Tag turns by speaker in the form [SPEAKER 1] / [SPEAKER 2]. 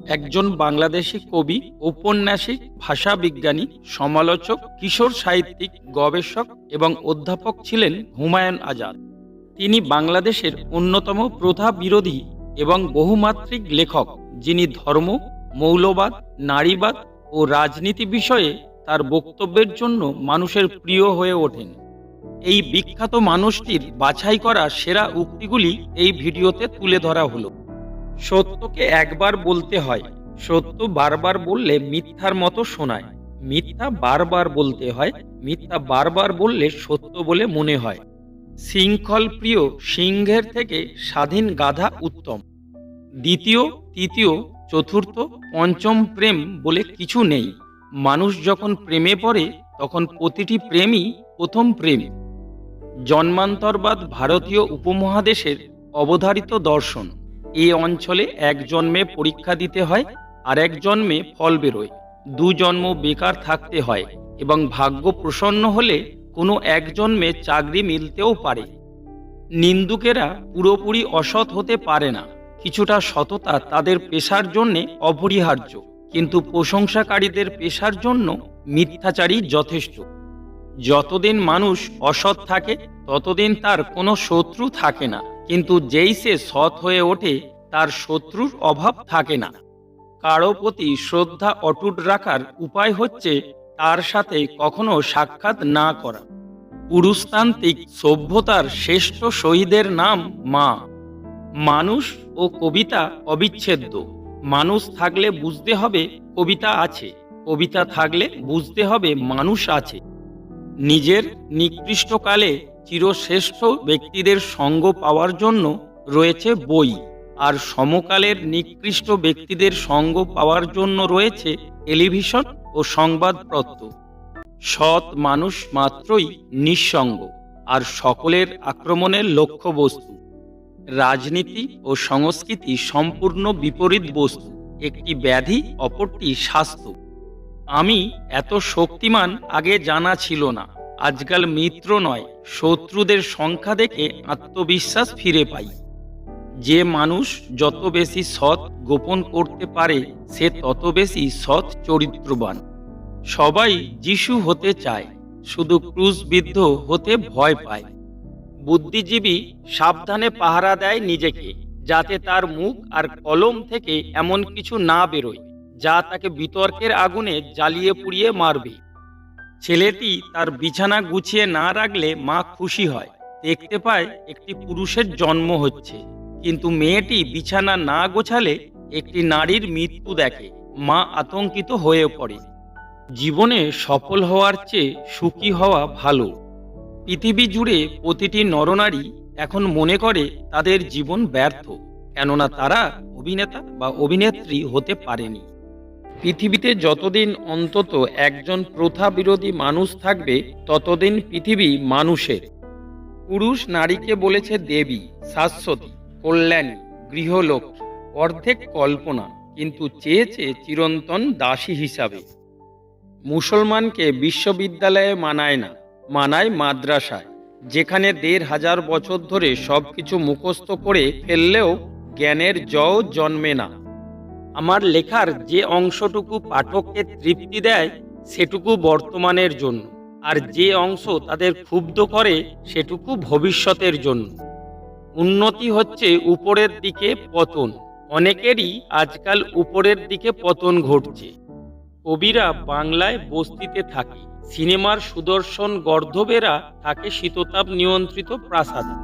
[SPEAKER 1] একজন বাংলাদেশী কবি, ঔপন্যাসিক, ভাষাবিজ্ঞানী, সমালোচক, কিশোর সাহিত্যিক, গবেষক এবং অধ্যাপক ছিলেন হুমায়ুন আজাদ। তিনি বাংলাদেশের অন্যতম প্রথা বিরোধী এবং বহুমাত্রিক লেখক, যিনি ধর্ম, মৌলবাদ, নারীবাদ ও রাজনীতি বিষয়ে তার বক্তব্যের জন্য মানুষের প্রিয় হয়ে ওঠেন। এই বিখ্যাত মানুষটির বাছাই করা সেরা উক্তিগুলি এই ভিডিওতে তুলে ধরা হলো। সত্যকে একবার বলতে হয়, সত্য বারবার বললে মিথ্যার মতো শোনায়। মিথ্যা বারবার বলতে হয়, মিথ্যা বারবার বললে সত্য বলে মনে হয়। শৃঙ্খল প্রিয় সিংহের থেকে স্বাধীন গাধা উত্তম। দ্বিতীয়, তৃতীয়, চতুর্থ, পঞ্চম প্রেম বলে কিছু নেই। মানুষ যখন প্রেমে পড়ে তখন প্রতিটি প্রেমই প্রথম প্রেম। জন্মান্তরবাদ ভারতীয় উপমহাদেশের অবধারিত দর্শন। এই অঞ্চলে এক জন্মে পরীক্ষা দিতে হয়, আর এক জন্মে ফল বেরোয়। দু জন্ম বেকার থাকতে হয় এবং ভাগ্য প্রসন্ন হলে কোনো এক জন্মে চাকরি মিলতেও পারে। নিন্দুকেরা পুরোপুরি অসৎ হতে পারে না। কিছুটা সততা তাদের পেশার জন্যে অপরিহার্য, কিন্তু প্রশংসাকারীদের পেশার জন্য মিথ্যাচারী যথেষ্ট। যতদিন মানুষ অসৎ থাকে ততদিন তার কোনো শত্রু থাকে না, কিন্তু যেই সে সৎ হয়ে ওঠে তার শত্রুর অভাব থাকে না। কারো প্রতি শ্রদ্ধা অটুট রাখার উপায় হচ্ছে তার সাথে কখনো সাক্ষাৎ না করা। পুরুষতান্ত্রিক সভ্যতার শ্রেষ্ঠ শহীদের নাম মা। মানুষ ও কবিতা অবিচ্ছেদ্য। মানুষ থাকলে বুঝতে হবে কবিতা আছে, কবিতা থাকলে বুঝতে হবে মানুষ আছে। নিজের নিকৃষ্টকালে চিরশ্রেষ্ঠ ব্যক্তিদের সঙ্গ পাওয়ার জন্য রয়েছে বই, আর সমকালের নিকৃষ্ট ব্যক্তিদের সঙ্গ পাওয়ার জন্য রয়েছে টেলিভিশন ও সংবাদপত্র। সৎ মানুষ মাত্রই নিঃসঙ্গ, আর সকলের আক্রমণের লক্ষ্যবস্তু। রাজনীতি ও সংস্কৃতি সম্পূর্ণ বিপরীত বস্তু। একটি ব্যাধি, অপরটি স্বাস্থ্য। আমি এত শক্তিমান আগে জানা ছিল না। আজকাল মিত্র নয়, শত্রুদের সংখ্যা দেখে আত্মবিশ্বাস ফিরে পাই। যে মানুষ যত বেশি সৎ গোপন করতে পারে সে তত বেশি সৎ চরিত্রবান। সবাই যিশু হতে চায়, শুধু ক্রুশবিদ্ধ হতে ভয় পায়। বুদ্ধিজীবী সাবধানে পাহারা দেয় নিজেকে, যাতে তার মুখ আর কলম থেকে এমন কিছু না বেরোয় যা তাকে বিতর্কের আগুনে জ্বালিয়ে পুড়িয়ে মারবে। ছেলেটি তার বিছানা গুছিয়ে না রাখলে মা খুশি হয়, দেখতে পায় একটি পুরুষের জন্ম হচ্ছে। কিন্তু মেয়েটি বিছানা না গোছালে একটি নারীর মৃত্যু দেখে, মা আতঙ্কিত হয়ে পড়ে। জীবনে সফল হওয়ার চেয়ে সুখী হওয়া ভালো। পৃথিবী জুড়ে প্রতিটি নরনারী এখন মনে করে তাদের জীবন ব্যর্থ, কেননা তারা অভিনেতা বা অভিনেত্রী হতে পারেনি। পৃথিবীতে যতদিন অন্তত একজন প্রথা বিরোধী মানুষ থাকবে ততদিন পৃথিবী মানুষের। পুরুষ নারীকে বলেছে দেবী, শাশ্বতী, কল্যাণী, গৃহলক্ষ্মী, অর্ধেক কল্পনা, কিন্তু চেয়েছে চিরন্তন দাসী হিসাবে। মুসলমানকে বিশ্ববিদ্যালয়ে মানায় না, মানায় মাদ্রাসায়, যেখানে ১৫০০ বছর ধরে সবকিছু মুখস্থ করে ফেললেও জ্ঞানের জও জন্মে না। আমার লেখার যে অংশটুকু পাঠককে তৃপ্তি দেয় সেটুকু বর্তমানের জন্য, আর যে অংশ তাদের ক্ষুব্ধ করে সেটুকু ভবিষ্যতের জন্য। উন্নতি হচ্ছে উপরের দিকে পতন। অনেকেরই আজকাল উপরের দিকে পতন ঘটছে। কবিরা বাংলায় বস্তিতে থাকে, সিনেমার সুদর্শন গর্ধবেরা থাকে শীততাপ নিয়ন্ত্রিত প্রাসাদে।